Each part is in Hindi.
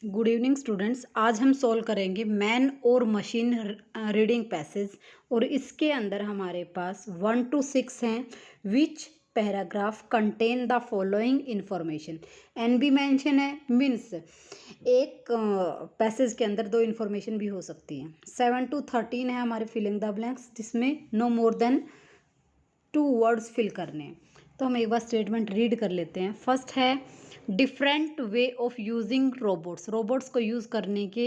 Good evening students. आज हम सॉल्व करेंगे मैन और मशीन रीडिंग पैसेज और इसके अंदर हमारे पास 1 to 6 हैं। Which paragraph contain the following information. N भी मेंशन है, मीन्स एक पैसेज के अंदर दो इंफॉर्मेशन भी हो सकती हैं। 7 to 13 है हमारे फिलिंग द ब्लैंक्स, जिसमें no more than 2 words fill करने हैं। तो हम एक बार स्टेटमेंट रीड कर लेते हैं। फर्स्ट है different way of using robots. Robots को यूज़ करने के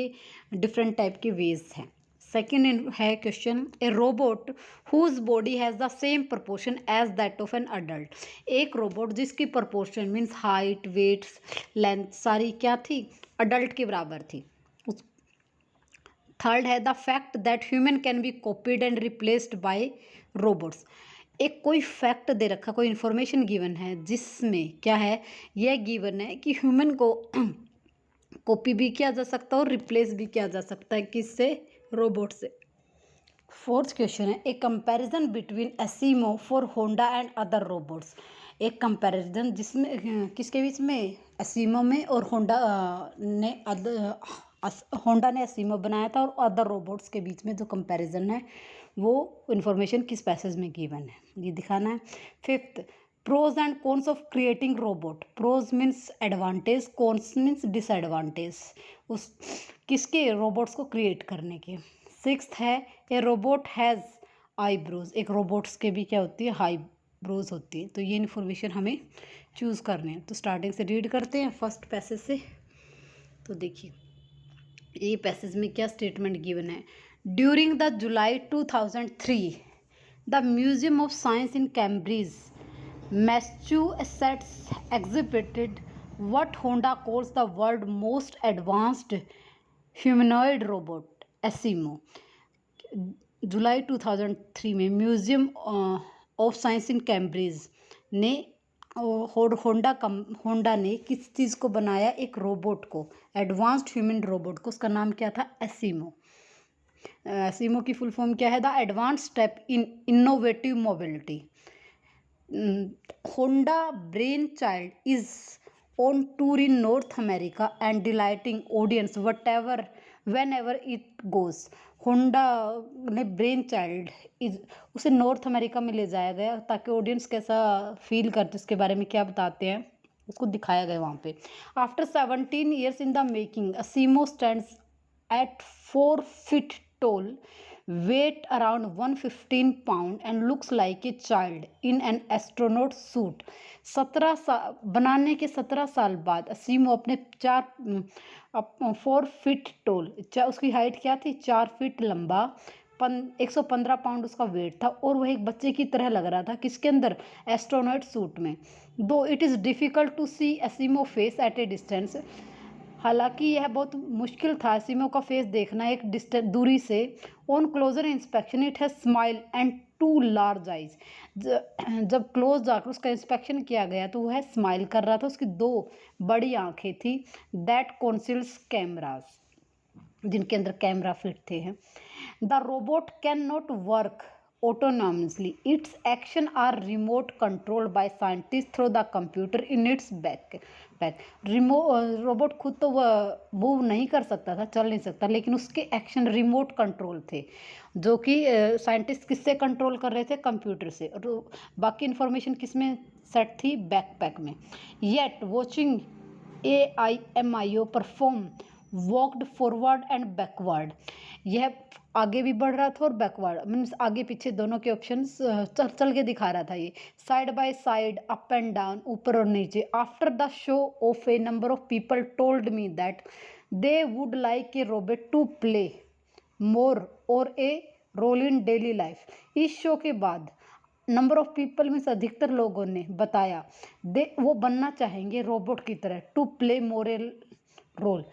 डिफरेंट टाइप के वेज हैं। सेकेंड है question, a robot whose body has the same proportion as that of an adult. एक रोबोट जिसकी proportion means height, weights, length सारी क्या थी, अडल्ट के बराबर थी। उस थर्ड है the fact that human can be copied and replaced by robots. एक कोई फैक्ट दे रखा, कोई इन्फॉर्मेशन गिवन है जिसमें क्या है, यह गिवन है कि ह्यूमन को कॉपी भी किया जा सकता है और रिप्लेस भी किया जा सकता है, किससे, रोबोट से। फोर्थ क्वेश्चन है a comparison between Asimo for Honda and other robots. एक कंपैरिजन जिसमें किसके बीच में, एसिमो में, और होंडा ने एसिमो बनाया था और अदर रोबोट्स के बीच में जो कंपैरिजन है वो इन्फॉर्मेशन किस पैसेज में गिवन है, ये दिखाना है। Fifth, pros and cons of creating robot. Pros means advantage, cons means disadvantage उस किसके, रोबोट्स को क्रिएट करने के। सिक्स्थ है ए रोबोट हैज़ आईब्रोज। एक रोबोट्स के भी क्या होती है, हाईब्रोज होती है। तो ये इन्फॉर्मेशन हमें चूज़ करनी है। तो स्टार्टिंग से रीड करते हैं फर्स्ट पैसेज से। तो देखिए ये पैसेज में क्या स्टेटमेंट गिवन है। During the July 2003 the museum of science in Cambridge Massachusetts exhibited what Honda calls the world's most advanced humanoid robot, एसिमो। जुलाई 2003 में museum of science in Cambridge ने होंडा ने किस चीज़ को बनाया, एक रोबोट को, एडवांस्ड ह्यूमन रोबोट को। उसका नाम क्या था, एसिमो। एसिमो की फुल फॉर्म क्या है, the advance step in innovative mobility. Honda Brainchild is on tour in North America and delighting audience whenever it goes. Honda ने ब्रेन चाइल्ड उसे नॉर्थ अमेरिका में ले जाया गया ताकि ऑडियंस कैसा फील करते उसके बारे में क्या बताते हैं उसको दिखाया गया वहाँ पे। After 17 years in the making, Asimo stands at 4 feet tall, weight around 115 pound and looks like a child in an astronaut suit। 17 साल बनाने के 17 साल बाद असीमो अपने 4 फीट टोल, उसकी हाइट क्या थी, 4 फीट लंबा, 115 पाउंड उसका वेट था और वह एक बच्चे की तरह लग रहा था, किसके अंदर, एस्ट्रोनॉट सूट में। Though it is difficult to see Asimo face at a distance. हालांकि यह बहुत मुश्किल था एसिमो का फेस देखना एक डिस्टेंस दूरी से। On closer inspection it has smile and 2 large eyes. जब क्लोज जाकर उसका इंस्पेक्शन किया गया तो वह स्माइल कर रहा था, उसकी 2 बड़ी आंखें थी। दैट कॉन्सिल्स कैमराज, जिनके अंदर कैमरा फिट थे। The robot can not work autonomously. Its action are remote controlled by scientists through the computer in its back. Robot खुद तो मूव नहीं कर सकता था, चल नहीं सकता, लेकिन उसके एक्शन रिमोट कंट्रोल थे, जो कि साइंटिस्ट किससे कंट्रोल कर रहे थे, कंप्यूटर से। और बाकी इंफॉर्मेशन किस में सेट थी, बैकपैक में। Yet watching AIMIO perform walked forward and backward. यह आगे भी बढ़ रहा था और बैकवर्ड मीन्स आगे पीछे दोनों के ऑप्शंस चल के दिखा रहा था। ये side by side, up and down, ऊपर और नीचे। After the show of a number of people told me that they would like a robot to play more और a role in daily life. इस शो के बाद नंबर ऑफ पीपल मीन्स अधिकतर लोगों ने बताया वो बनना चाहेंगे रोबोट की तरह, to play more a role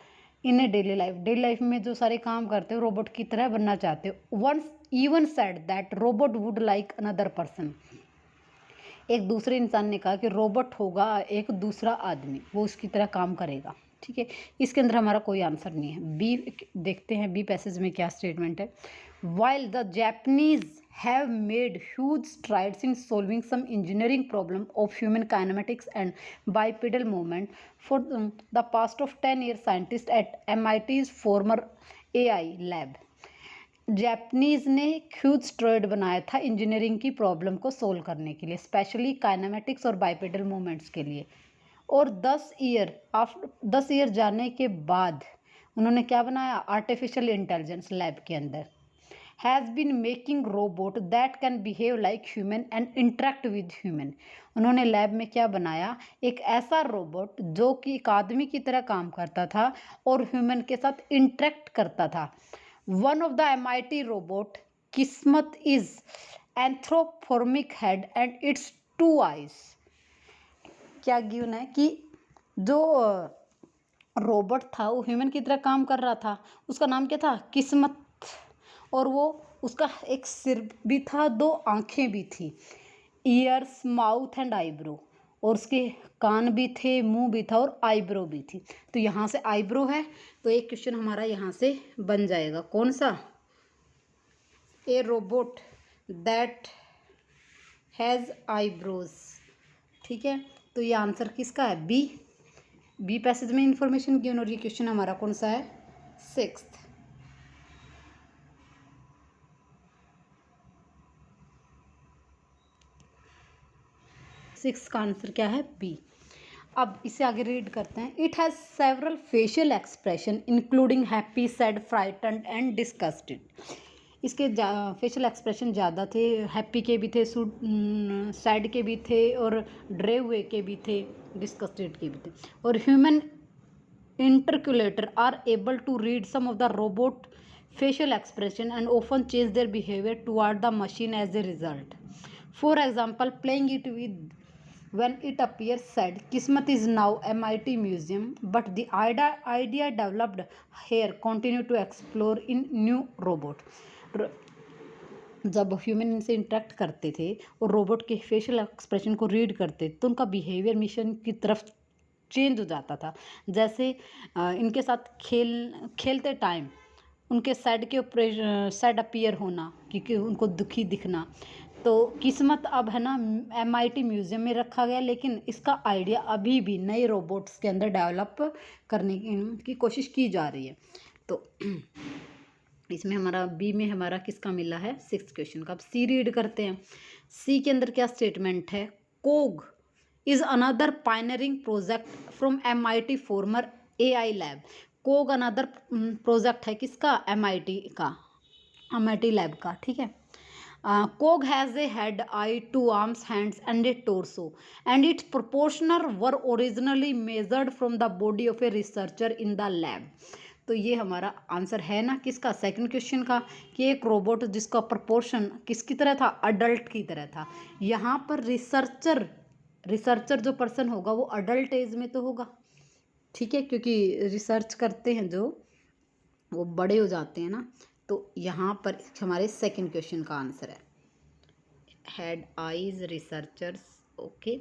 in a daily life में जो सारे काम करते हो रोबोट की तरह बनना चाहते हो। Once even said that robot would like another person. एक दूसरे इंसान ने कहा कि रोबोट होगा एक दूसरा आदमी, वो उसकी तरह काम करेगा। ठीक है, इसके अंदर हमारा कोई आंसर नहीं है। बी देखते हैं, बी पैसेज में क्या स्टेटमेंट है। While the Japanese have made huge strides in solving some engineering problem of human kinematics and bipedal movement for the past of 10 year scientist at MIT's former AI lab. Japanese ने ह्यूज स्ट्रॉइड बनाया था इंजीनियरिंग की प्रॉब्लम को सोल्व करने के लिए, स्पेशली काइनेमेटिक्स और बाइपेडल मूवमेंट्स के लिए। और 10 ईयर जाने के बाद उन्होंने क्या बनाया, आर्टिफिशियल इंटेलिजेंस लैब के अंदर। Has been making robot that can behave like human and interact with human. उन्होंने लैब में क्या बनाया, एक ऐसा रोबोट जो कि एक आदमी की तरह काम करता था और ह्यूमन के साथ इंटरेक्ट करता था। One of the MIT robot Kismet is anthropomorphic head and its 2 eyes। क्या गिवन है कि जो रोबोट था वो ह्यूमन की तरह काम कर रहा था, उसका नाम क्या था, किस्मत। और वो उसका एक सिर भी था, 2 आंखें भी थी, ईयर्स, माउथ एंड आईब्रो। और उसके कान भी थे, मुंह भी था और आईब्रो भी थी। तो यहाँ से आईब्रो है, तो एक क्वेश्चन हमारा यहाँ से बन जाएगा, कौन सा, ए रोबोट दैट हैज़ आईब्रोज। ठीक है, तो ये आंसर किसका है, बी पैसेज में इंफॉर्मेशन गिवन। और ये क्वेश्चन हमारा कौन सा है, 6th। 6 का आंसर क्या है, बी। अब इसे आगे रीड करते हैं। It has several facial expression including happy, sad, frightened and disgusted. इसके फेशियल एक्सप्रेशन ज़्यादा थे, हैप्पी के भी थे, सैड के भी थे और डरे हुए के भी थे, डिस्गस्टेड के भी थे। और human interculator are able to read some of the robot facial expression and often change their behavior toward the machine as a result. For example, playing it with when it appears sad, Kismet is now MIT museum, but the idea developed here continue to explore in new robot. जब ह्यूमन इनसे इंटरेक्ट करते थे और रोबोट के फेशियल एक्सप्रेशन को रीड करते तो उनका बिहेवियर मिशन की तरफ चेंज हो जाता था। जैसे इनके साथ खेलते टाइम उनके सैड अपीयर होना, क्योंकि उनको दुखी दिखना। तो किस्मत अब है ना MIT म्यूज़ियम में रखा गया, लेकिन इसका आइडिया अभी भी नए रोबोट्स के अंदर डेवलप करने की कोशिश की जा रही है। तो इसमें हमारा बी में हमारा किसका मिला है, 6th क्वेश्चन का। अब सी रीड करते हैं। सी के अंदर क्या स्टेटमेंट है, Cog is another pioneering project from MIT former AI lab. Cog another project है किसका, MIT लैब का। ठीक है, Cog has a head, eye, 2 arms, hands and a torso and its proportional were originally measured from the body of a researcher in the lab. तो ये हमारा आंसर है ना किसका, 2nd क्वेश्चन का, कि एक रोबोट जिसका प्रोपोर्शन किसकी तरह था, अडल्ट की तरह था। यहाँ पर रिसर्चर जो पर्सन होगा वो अडल्ट एज में तो होगा, ठीक है, क्योंकि रिसर्च करते हैं जो वो बड़े हो जाते हैं ना। तो यहाँ पर हमारे 2nd क्वेश्चन का आंसर है, हेड, आईज, रिसर्चर्स। ओके,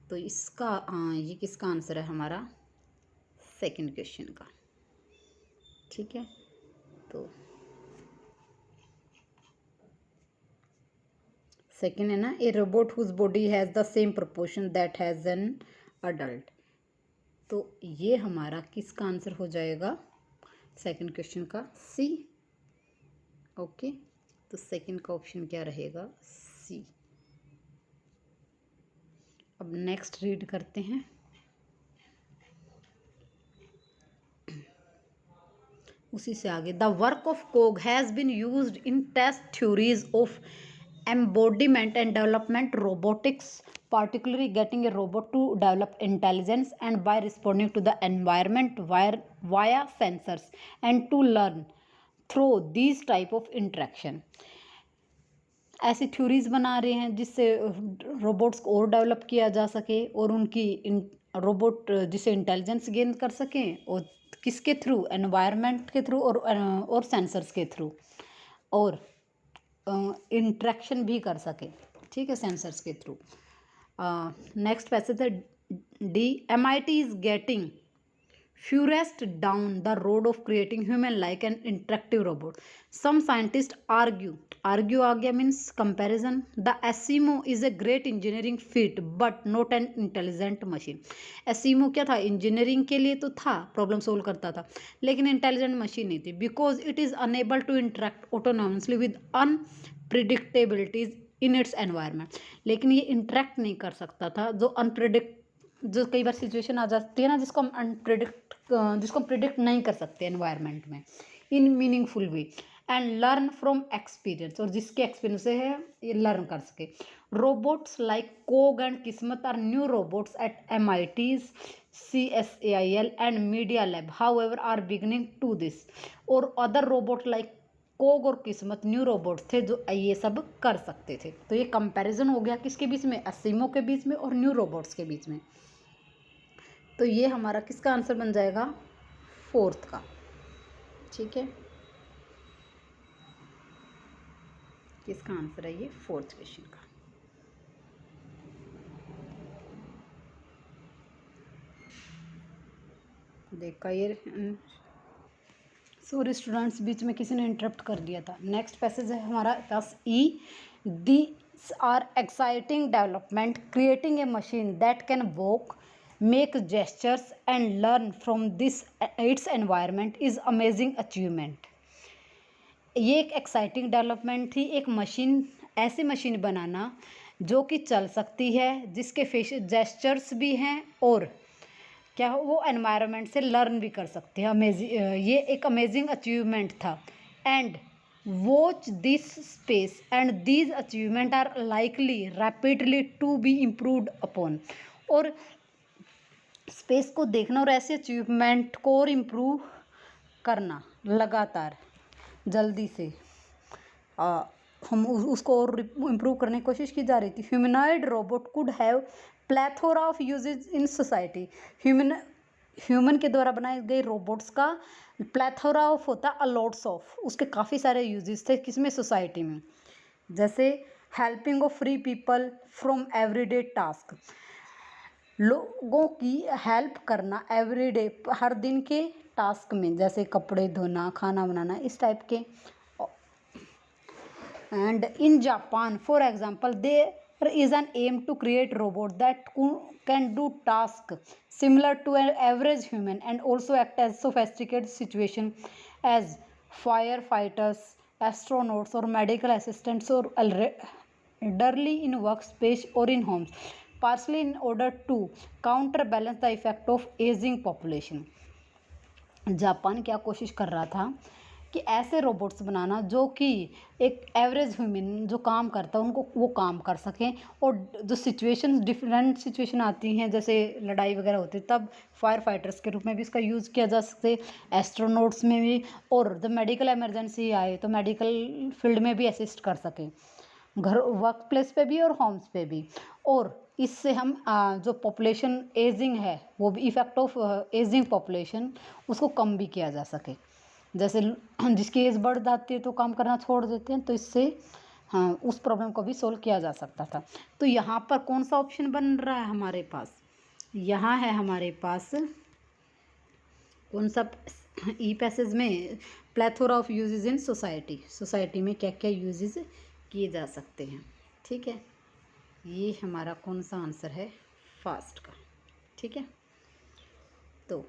तो इसका ये किसका आंसर है हमारा, 2nd क्वेश्चन का। ठीक है, तो 2nd है ना, a robot whose body has the same proportion that has an adult. तो ये हमारा किसका आंसर हो जाएगा, 2nd क्वेश्चन का, सी। ओके, तो 2nd का ऑप्शन क्या रहेगा, सी। अब नेक्स्ट रीड करते हैं। उसी से आगे, the work of Cog has been used in test theories of embodiment and development robotics, particularly getting a robot to develop intelligence and by responding to the environment via sensors and to learn through these type of interaction। ऐसी थ्योरीज बना रहे हैं जिससे रोबोट्स को और डेवलप किया जा सके और उनकी रोबोट जिसे इंटेलिजेंस गेन कर सकें, और किसके थ्रू, एनवायरनमेंट के थ्रू और सेंसर्स के थ्रू, और इंट्रैक्शन भी कर सके, ठीक है, सेंसर्स के थ्रू। नेक्स्ट पैसेज है D, MIT is getting furthest down the road of creating human-like and interactive robot. Some scientists argue आ गया means comparison. The Asimo is a great engineering feat but not an intelligent machine. Asimo क्या था? इंजीनियरिंग के लिए तो था, प्रॉब्लम सोल्व करता था, लेकिन इंटेलिजेंट मशीन नहीं थी, because it is unable to interact autonomously with unpredictabilities in its environment. लेकिन ये इंटरेक्ट नहीं कर सकता था, जो कई बार सिचुएशन आ जाती है ना जिसको हम प्रिडिक्ट नहीं कर सकते एनवायरनमेंट में in meaningful way, and learn from experience, और जिसके एक्सपीरियंस से है ये लर्न कर सके. Robots like Cog and Kismet are new robots at MIT's CSAIL and media lab, however are beginning to this. और अदर रोबोट लाइक कोग और किस्मत न्यू रोबोट्स थे जो ये सब कर सकते थे. तो ये कंपैरिजन हो गया किसके बीच में? असीमो के बीच में और न्यू रोबोट्स के बीच में. तो ये हमारा किसका आंसर बन जाएगा? फोर्थ का. ठीक है, किसका आंसर है ये? फोर्थ क्वेश्चन का. देखा ये, सॉरी स्टूडेंट्स, बीच में किसी ने इंटरप्ट कर दिया था. नेक्स्ट पैसेज है हमारा पास ई. These are exciting development, creating a machine that can walk, make gestures and learn from this its environment is amazing achievement. ये एक एक्साइटिंग डेवलपमेंट थी, एक मशीन, ऐसी मशीन बनाना जो कि चल सकती है, जिसके फेशियल जेस्चर्स भी हैं और क्या हो, वो एनवायरनमेंट से लर्न भी कर सकते हैं. ये एक अमेजिंग अचीवमेंट था. And watch this space and these achievement are likely rapidly to be improved upon. और स्पेस को देखना और ऐसे अचीवमेंट को और इम्प्रूव करना लगातार जल्दी से हम उसको और इम्प्रूव करने की कोशिश की जा रही थी. Humanoid robot could have plethora of usages in society. Human के द्वारा बनाए गए रोबोट्स का प्लेथोरा ऑफ होता, अलॉट्स ऑफ, उसके काफ़ी सारे यूजेस थे किसमें? सोसाइटी में. जैसे helping of free people from everyday task, लोगों की हेल्प करना एवरीडे, हर दिन के टास्क में, जैसे कपड़े धोना, खाना बनाना, इस टाइप के. And in Japan for example there is an aim to create robot that can do task similar to an average human and also act as sophisticated situation as fire fighters, astronauts और मेडिकल असिस्टेंट्स और elderly in workspace or in homes, partially in order to counterbalance the effect of aging population. Japan क्या कोशिश कर रहा था कि ऐसे रोबोट्स बनाना जो कि एक एवरेज ह्यूमन जो काम करता है उनको वो काम कर सकें, और जो सिचुएशन, डिफरेंट सिचुएशन आती हैं, जैसे लड़ाई वगैरह होती है, तब फायर फाइटर्स के रूप में भी इसका यूज़ किया जा सकते, एस्ट्रोनॉट्स में भी, और जब मेडिकल इमरजेंसी आए तो मेडिकल फील्ड में भी असिस्ट कर सकें, घर वर्क प्लेस पे भी और होम्स पे भी. और इससे हम जो पॉपुलेशन एजिंग है, वो भी इफेक्ट ऑफ एजिंग पॉपुलेशन, उसको कम भी किया जा सके. जैसे जिसकी एज बढ़ जाती है तो काम करना छोड़ देते हैं, तो इससे हाँ उस प्रॉब्लम को भी सोल्व किया जा सकता था. तो यहाँ पर कौन सा ऑप्शन बन रहा है हमारे पास? यहाँ है हमारे पास कौन सा ई पैसेज में? Plethora of usages in society, society में क्या क्या यूजेज किए जा सकते हैं. ठीक है, ये हमारा कौन सा आंसर है? फर्स्ट का. ठीक है, तो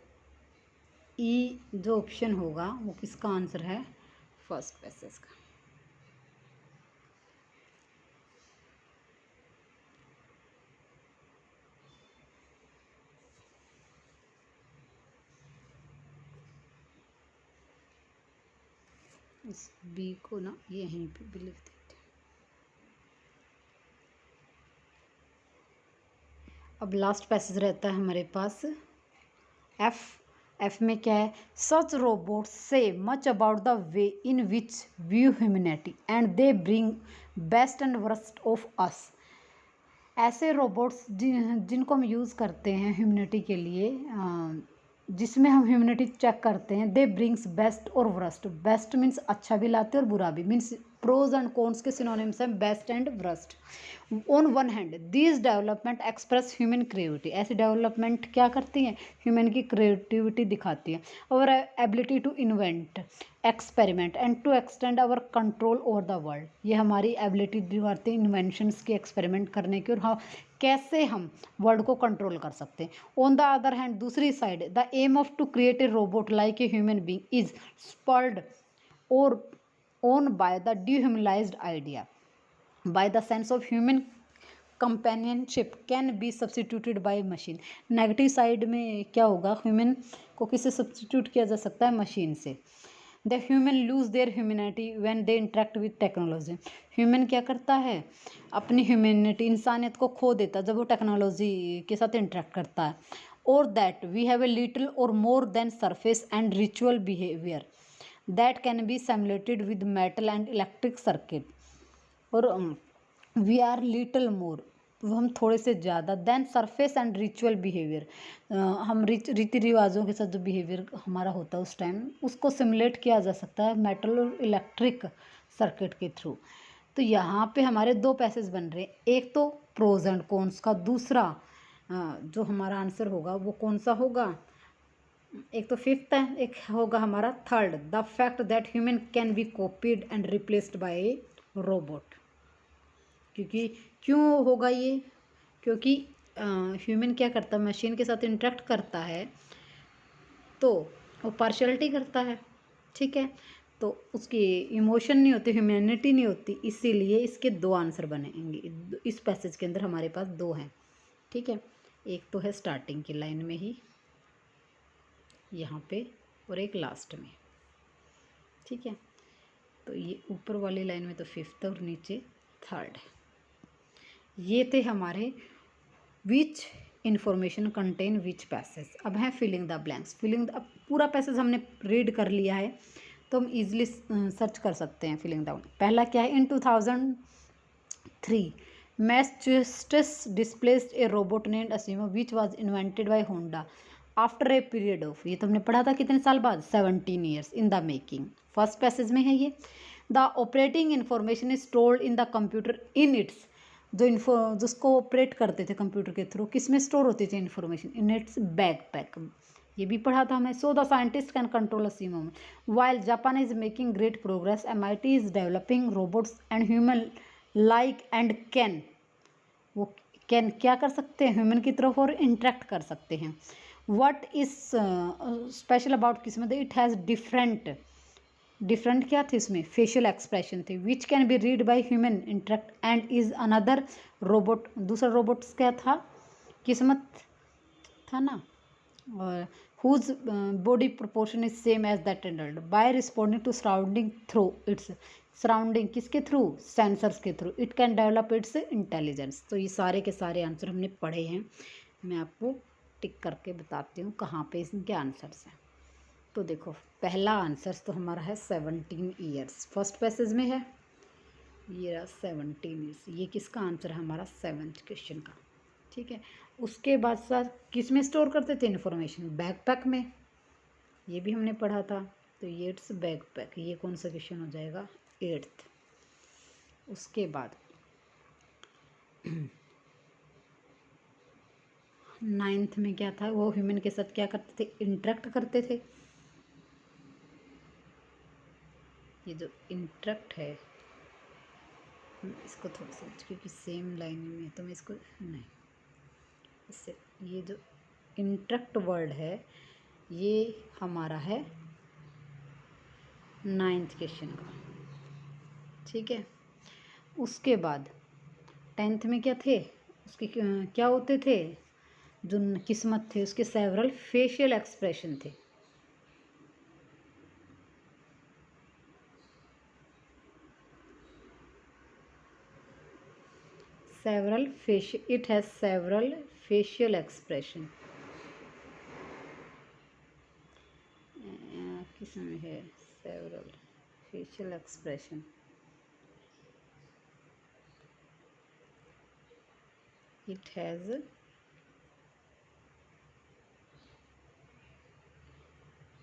ई जो ऑप्शन होगा वो किसका आंसर है? फर्स्ट पैसेज का. इस बी को ना यहीं पे भी लिख देते हैं. अब लास्ट पैसेज रहता है हमारे पास एफ में क्या है? सच रोबोट्स से much about the way in which view humanity and they bring best and worst of us. ऐसे रोबोट्स जिनको हम यूज़ करते हैं ह्यूमैनिटी के लिए, जिसमें हम ह्यूमैनिटी चेक करते हैं। दे ब्रिंग्स बेस्ट और वर्स्ट। बेस्ट मीन्स अच्छा भी लाते हैं और बुरा भी, मीन्स प्रोज एंड कॉन्स के सिनोनिम्स हैं best and worst. On one hand this development express human creativity. ऐसी डेवलपमेंट क्या करती हैं, ह्यूमन की क्रिएटिविटी दिखाती है। और ability to invent, experiment and to extend our control over the world. ये हमारी एबिलिटी दिखाती है इन्वेंशंस की, एक्सपेरिमेंट करने की, और हाँ कैसे हम वर्ल्ड को कंट्रोल कर सकते हैं। ऑन द अदर हैंड दूसरी side, the aim of to create a robot like a human being is spurred और on by the dehumanized idea, by the sense of human companionship can be substituted by machine। Negative side में क्या होगा, ह्यूमन को किससे सब्सटीट्यूट किया जा सकता है, मशीन से। The human lose their humanity when they interact with technology. Human क्या करता है, अपनी ह्यूमैनिटी, इंसानियत को खो देता है जब वो टेक्नोलॉजी के साथ इंटरेक्ट करता है। और that we have a little और more than surface and ritual behaviour that can be simulated with metal and electric circuit. और वी आर लिटल मोर, हम थोड़े से ज़्यादा, than surface and ritual behaviour, हम रीति रिवाजों के साथ जो बिहेवियर हमारा होता है उस टाइम, उसको सिमुलेट किया जा सकता है मेटल और इलेक्ट्रिक सर्किट के थ्रू। तो यहाँ पे हमारे दो पैसेज बन रहे हैं, एक तो प्रोज एंड कॉन्स का, दूसरा जो हमारा आंसर होगा वो कौन सा होगा, एक तो फिफ्थ है, एक होगा हमारा third, the fact that human can be copied and replaced by A robot. क्योंकि क्यों होगा ये, क्योंकि ह्यूमन क्या करता है, मशीन के साथ इंटरेक्ट करता है तो वो पार्शियलिटी करता है, ठीक है, तो उसकी इमोशन नहीं होती, ह्यूमैनिटी नहीं होती, इसीलिए इसके दो आंसर बनेंगे। इस पैसेज के अंदर हमारे पास दो हैं, ठीक है, एक तो है स्टार्टिंग की लाइन में ही यहाँ पे, और एक लास्ट में, ठीक है। तो ये ऊपर वाली लाइन में तो फिफ्थ और नीचे थर्ड है। ये थे हमारे विच इन्फॉर्मेशन कंटेन विच पैसेज। अब है फिलिंग द ब्लैंक्स। अब पूरा पैसेज हमने रीड कर लिया है तो हम इजीली सर्च कर सकते हैं फिलिंग द। पहला क्या है, in 2003 Massachusetts displaced a robot named Asimo which was invented by Honda after a period of, ये तो हमने पढ़ा था कितने साल बाद, 17 years in the making. First passage में है ये। The operating information is stored in the computer in its, जिसको ऑपरेट करते थे कंप्यूटर के थ्रू, किस में स्टोर होती थी इन्फॉर्मेशन, इन इट्स बैकपैक, ये भी पढ़ा था हमें। So the scientist can control Asimo में, while Japan is making great progress, MIT is developing robots and human like and can, वो कैन क्या कर सकते हैं, ह्यूमन की तरफ और इंटरेक्ट कर सकते हैं। What is special about Kismet, it has different क्या थे इसमें, फेशियल एक्सप्रेशन थे, which can be read by human interact and is another robot, दूसरा रोबोट क्या था, किस्मत था ना, और whose body proportion is same as that adult by responding to surrounding through its, surrounding किसके थ्रू, सेंसर्स के थ्रू, it can develop its intelligence. तो ये सारे के सारे आंसर हमने पढ़े हैं, मैं आपको टिक करके बताती हूँ कहाँ पे इनके आंसर्स हैं। तो देखो पहला आंसर तो हमारा है 17 ईयर्स, फर्स्ट पैसेज में है, ये रहा 17 ईयर्स, ये किसका आंसर है हमारा, 7th क्वेश्चन का, ठीक है। उसके बाद सर किस में स्टोर करते थे इन्फॉर्मेशन, बैकपैक में, ये भी हमने पढ़ा था। तो ये इट्स बैकपैक, ये कौन सा क्वेश्चन हो जाएगा, 8th। उसके बाद 9th में क्या था, वो ह्यूमन के साथ क्या करते थे, इंटरेक्ट करते थे। ये जो इंटरेक्ट है, इसको थोड़ा सा, क्योंकि सेम लाइन में तो मैं इसको नहीं, इससे ये जो इंटरेक्ट वर्ड है ये हमारा है 9th क्वेश्चन का, ठीक है। उसके बाद 10th में क्या थे, उसके क्या होते थे, जो किस्मत थे उसके सेवरल फेशियल एक्सप्रेशन थे, it has several facial expression, किसमें है several facial expression, it has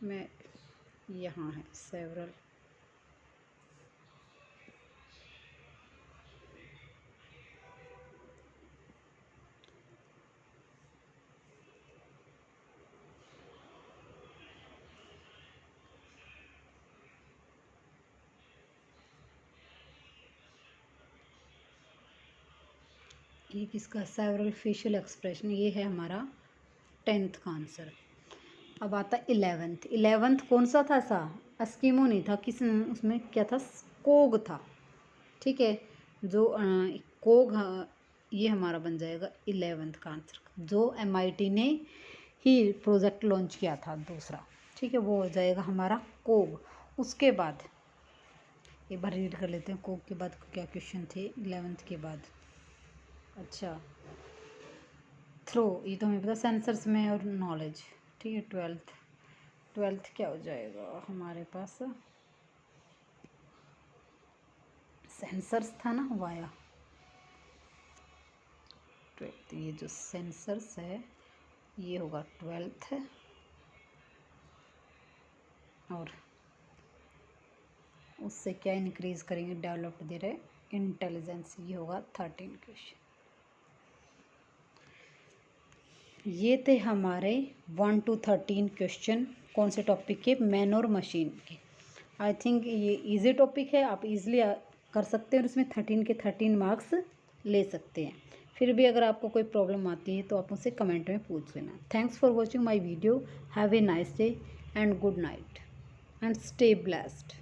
में यहाँ है सेवरल। ये किसका सेवरल फेशियल एक्सप्रेशन, ये है हमारा 10th का आंसर। अब आता 11th कौन सा था? एस्किमो नहीं था, किस उसमें क्या था? कोग था। ठीक है, जो कोग ये हमारा बन जाएगा 11th का आंसर, जो MIT ने ही प्रोजेक्ट लॉन्च किया था दूसरा। ठीक है, वो हो जाएगा हमारा कोग। उसके बाद एक बार रीड कर लेते हैं, कोग के बाद क्या क्वेश्चन थे 11th के बाद। अच्छा, थ्रो, ये तो हमें पता सेंसर्स में और नॉलेज। ठीक है, 12th क्या हो जाएगा हमारे पास? सेंसर्स था ना, वाया 12th। ये जो सेंसर्स है ये होगा 12th, और उससे क्या इंक्रीज करेंगे? डेवलप्ड दे रहे इंटेलिजेंस, ये होगा 13 क्वेश्चन। ये थे हमारे 1 to 13 क्वेश्चन। कौन से टॉपिक के? मैन और मशीन के। आई थिंक ये इजी टॉपिक है, आप इजीली कर सकते हैं और इसमें 13 के 13 मार्क्स ले सकते हैं। फिर भी अगर आपको कोई प्रॉब्लम आती है तो आप मुझसे कमेंट में पूछ लेना। Thanks for watching my video. Have a nice day and good night and stay blessed.